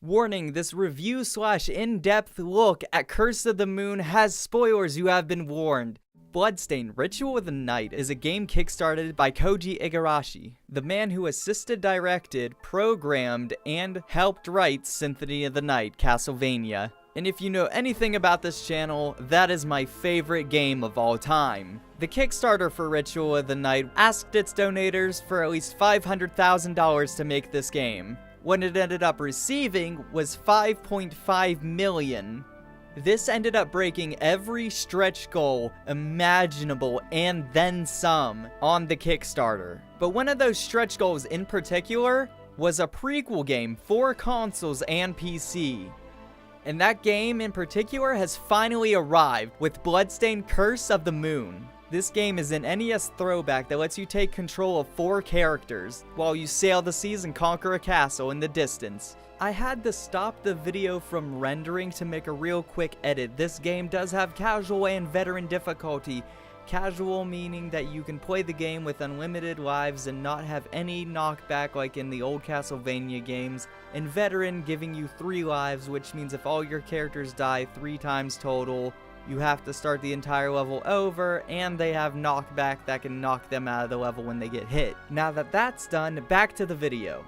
Warning, this review / in-depth look at Curse of the Moon has spoilers, you have been warned. Bloodstained Ritual of the Night is a game kickstarted by Koji Igarashi, the man who assisted, directed, programmed, and helped write Symphony of the Night Castlevania. And if you know anything about this channel, that is my favorite game of all time. The Kickstarter for Ritual of the Night asked its donators for at least $500,000 to make this game. What it ended up receiving was $5.5 million. This ended up breaking every stretch goal imaginable and then some on the Kickstarter. But one of those stretch goals in particular was a prequel game for consoles and PC. And that game in particular has finally arrived with Bloodstained Curse of the Moon. This game is an NES throwback that lets you take control of 4 characters while you sail the seas and conquer a castle in the distance. I had to stop the video from rendering to make a real quick edit. This game does have casual and veteran difficulty. Casual meaning that you can play the game with unlimited lives and not have any knockback like in the old Castlevania games, and veteran giving you 3 lives, which means if all your characters die 3 times total, you have to start the entire level over, and they have knockback that can knock them out of the level when they get hit. Now that that's done, back to the video.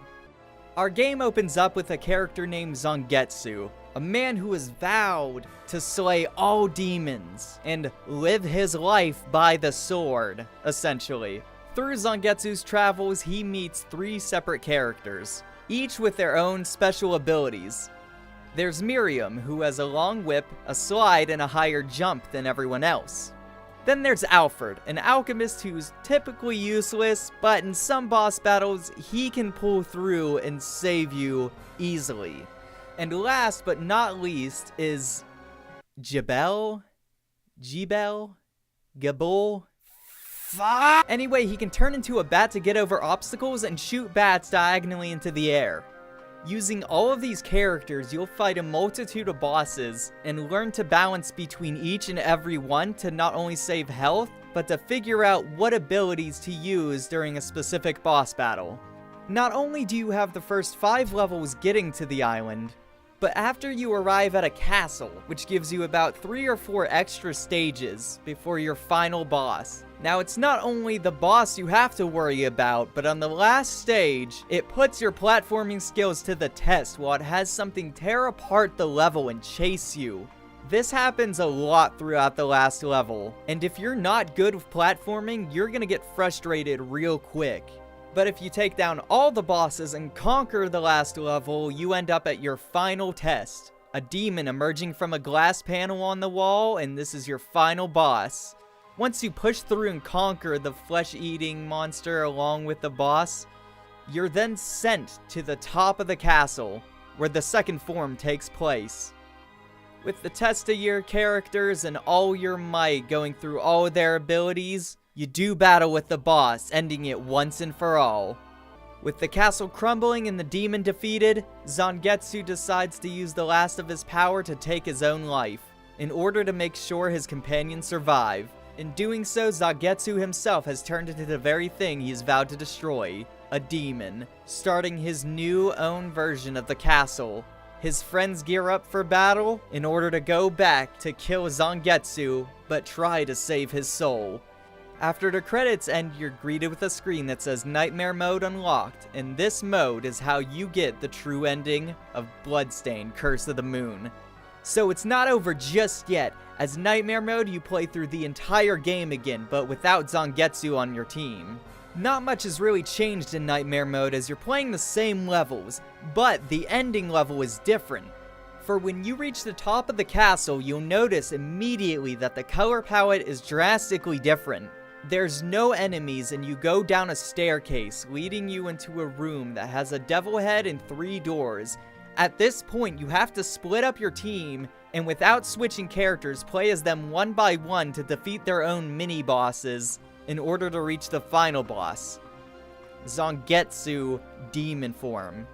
Our game opens up with a character named Zangetsu, a man who has vowed to slay all demons and live his life by the sword, essentially. Through Zangetsu's travels, he meets 3 separate characters, each with their own special abilities. There's Miriam, who has a long whip, a slide, and a higher jump than everyone else. Then there's Alfred, an alchemist who's typically useless, but in some boss battles, he can pull through and save you easily. And last but not least is Gabul? Anyway, he can turn into a bat to get over obstacles and shoot bats diagonally into the air. Using all of these characters, you'll fight a multitude of bosses and learn to balance between each and every one to not only save health, but to figure out what abilities to use during a specific boss battle. Not only do you have the first 5 levels getting to the island, but after you arrive at a castle, which gives you about 3 or 4 extra stages before your final boss. Now, it's not only the boss you have to worry about, but on the last stage, it puts your platforming skills to the test while it has something tear apart the level and chase you. This happens a lot throughout the last level, and if you're not good with platforming, you're gonna get frustrated real quick. But if you take down all the bosses and conquer the last level, you end up at your final test. A demon emerging from a glass panel on the wall, and this is your final boss. Once you push through and conquer the flesh-eating monster along with the boss, you're then sent to the top of the castle, where the second form takes place. With the test of your characters and all your might going through all of their abilities, you do battle with the boss, ending it once and for all. With the castle crumbling and the demon defeated, Zangetsu decides to use the last of his power to take his own life, in order to make sure his companions survive. In doing so, Zangetsu himself has turned into the very thing he has vowed to destroy, a demon, starting his new own version of the castle. His friends gear up for battle in order to go back to kill Zangetsu, but try to save his soul. After the credits end, you're greeted with a screen that says Nightmare Mode unlocked, and this mode is how you get the true ending of Bloodstained Curse of the Moon. So it's not over just yet. As Nightmare Mode, you play through the entire game again, but without Zangetsu on your team. Not much has really changed in Nightmare Mode as you're playing the same levels, but the ending level is different. For when you reach the top of the castle, you'll notice immediately that the color palette is drastically different. There's no enemies, and you go down a staircase, leading you into a room that has a devil head and 3 doors. At this point, you have to split up your team, and without switching characters, play as them one by one to defeat their own mini-bosses in order to reach the final boss, Zangetsu Demon Form.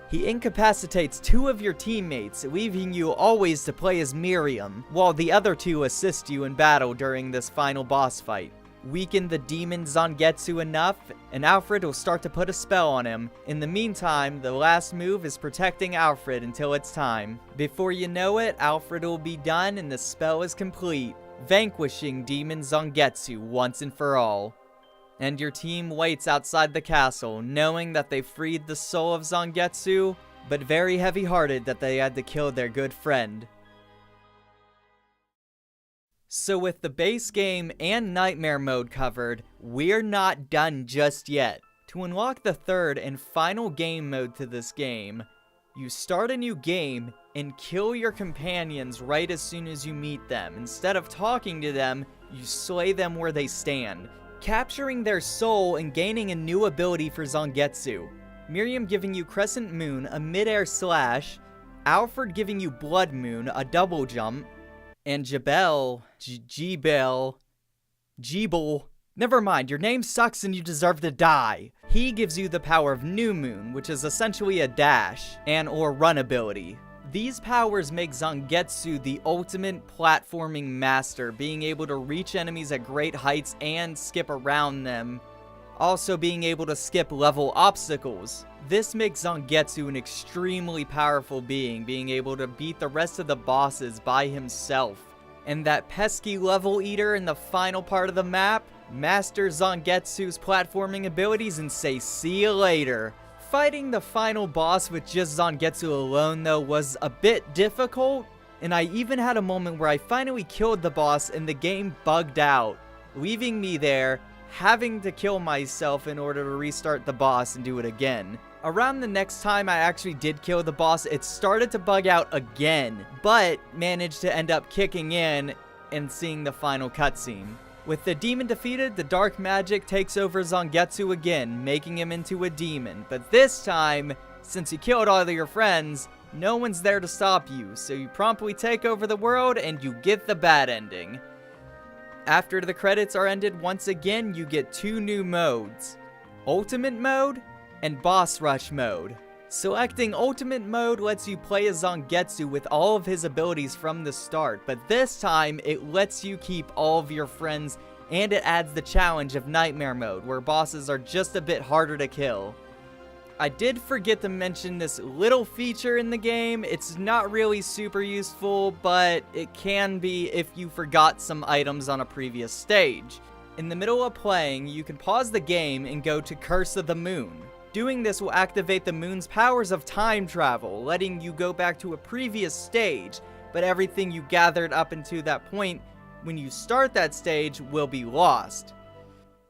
He incapacitates 2 of your teammates, leaving you always to play as Miriam, while the other 2 assist you in battle during this final boss fight. weaken the demon Zangetsu enough, and Alfred will start to put a spell on him. In the meantime, the last move is protecting Alfred until it's time. Before you know it, Alfred will be done and the spell is complete, vanquishing demon Zangetsu once and for all. And your team waits outside the castle, knowing that they freed the soul of Zangetsu, but very heavy-hearted that they had to kill their good friend. So with the base game and Nightmare mode covered, we're not done just yet. To unlock the third and final game mode to this game, you start a new game and kill your companions right as soon as you meet them. Instead of talking to them, you slay them where they stand, capturing their soul and gaining a new ability for Zangetsu. Miriam giving you Crescent Moon, a mid-air slash, Alfred giving you Blood Moon, a double jump, and Jebel, never mind, your name sucks and you deserve to die. He gives you the power of New Moon, which is essentially a dash and or run ability. These powers make Zangetsu the ultimate platforming master, being able to reach enemies at great heights and skip around them. Also being able to skip level obstacles. This makes Zangetsu an extremely powerful being able to beat the rest of the bosses by himself. And that pesky level eater in the final part of the map masters Zangetsu's platforming abilities and say see you later. Fighting the final boss with just Zangetsu alone though was a bit difficult, and I even had a moment where I finally killed the boss and the game bugged out, leaving me there having to kill myself in order to restart the boss and do it again. Around the next time I actually did kill the boss, it started to bug out again, but managed to end up kicking in and seeing the final cutscene. With the demon defeated, the dark magic takes over Zangetsu again, making him into a demon. But this time, since you killed all of your friends, no one's there to stop you, so you promptly take over the world and you get the bad ending. After the credits are ended, once again, you get two new modes, Ultimate Mode and Boss Rush Mode. Selecting Ultimate Mode lets you play as Zangetsu with all of his abilities from the start, but this time it lets you keep all of your friends, and it adds the challenge of Nightmare Mode, where bosses are just a bit harder to kill. I did forget to mention this little feature in the game. It's not really super useful, but it can be if you forgot some items on a previous stage. In the middle of playing, you can pause the game and go to Curse of the Moon. Doing this will activate the moon's powers of time travel, letting you go back to a previous stage, but everything you gathered up until that point when you start that stage will be lost.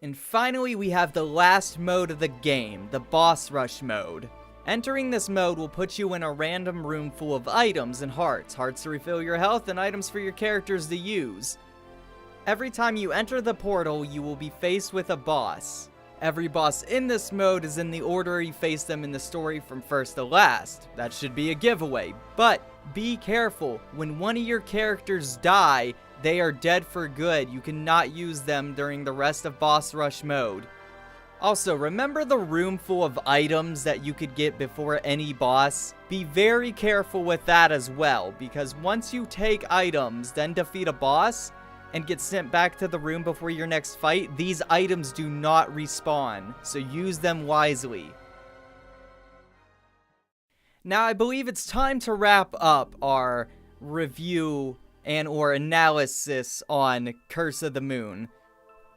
And finally, we have the last mode of the game, the Boss Rush mode. Entering this mode will put you in a random room full of items and hearts to refill your health and items for your characters to use. Every time you enter the portal, you will be faced with a boss. Every boss in this mode is in the order you face them in the story from first to last. That should be a giveaway, but be careful. When one of your characters die, they are dead for good. You cannot use them during the rest of Boss Rush mode. Also, remember the room full of items that you could get before any boss? Be very careful with that as well, because once you take items, then defeat a boss, and get sent back to the room before your next fight, these items do not respawn, so use them wisely. Now, I believe it's time to wrap up our review and or analysis on Curse of the Moon.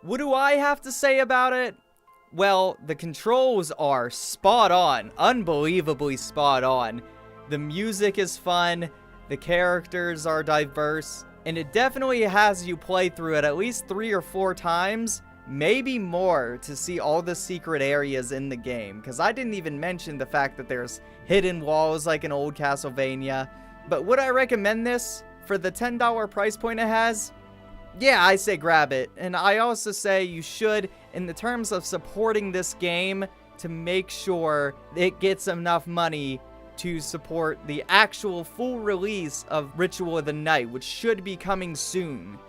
What do I have to say about it? Well, the controls are spot on, unbelievably spot on. The music is fun, the characters are diverse, and it definitely has you play through it at least 3 or 4 times, maybe more, to see all the secret areas in the game. Because I didn't even mention the fact that there's hidden walls like an old Castlevania. But would I recommend this for the $10 price point it has? Yeah, I say grab it. And I also say you should, in the terms of supporting this game, to make sure it gets enough money to support the actual full release of Ritual of the Night, which should be coming soon.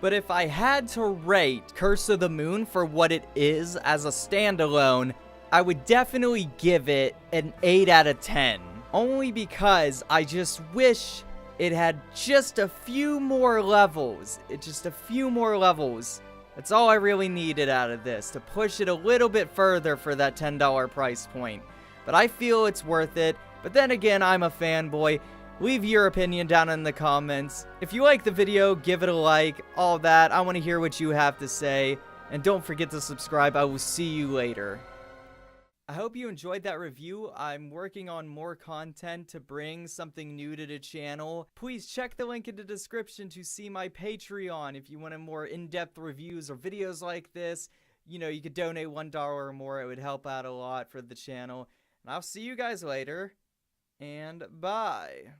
But if I had to rate Curse of the Moon for what it is as a standalone, I would definitely give it an 8 out of 10. Only because I just wish it had just a few more levels. That's all I really needed out of this, to push it a little bit further for that $10 price point. But I feel it's worth it. But then again, I'm a fanboy. Leave your opinion down in the comments. If you like the video, give it a like, all that. I want to hear what you have to say. And don't forget to subscribe. I will see you later. I hope you enjoyed that review. I'm working on more content to bring something new to the channel. Please check the link in the description to see my Patreon if you want more in-depth reviews or videos like this. You know, you could donate $1 or more. It would help out a lot for the channel. And I'll see you guys later. And bye.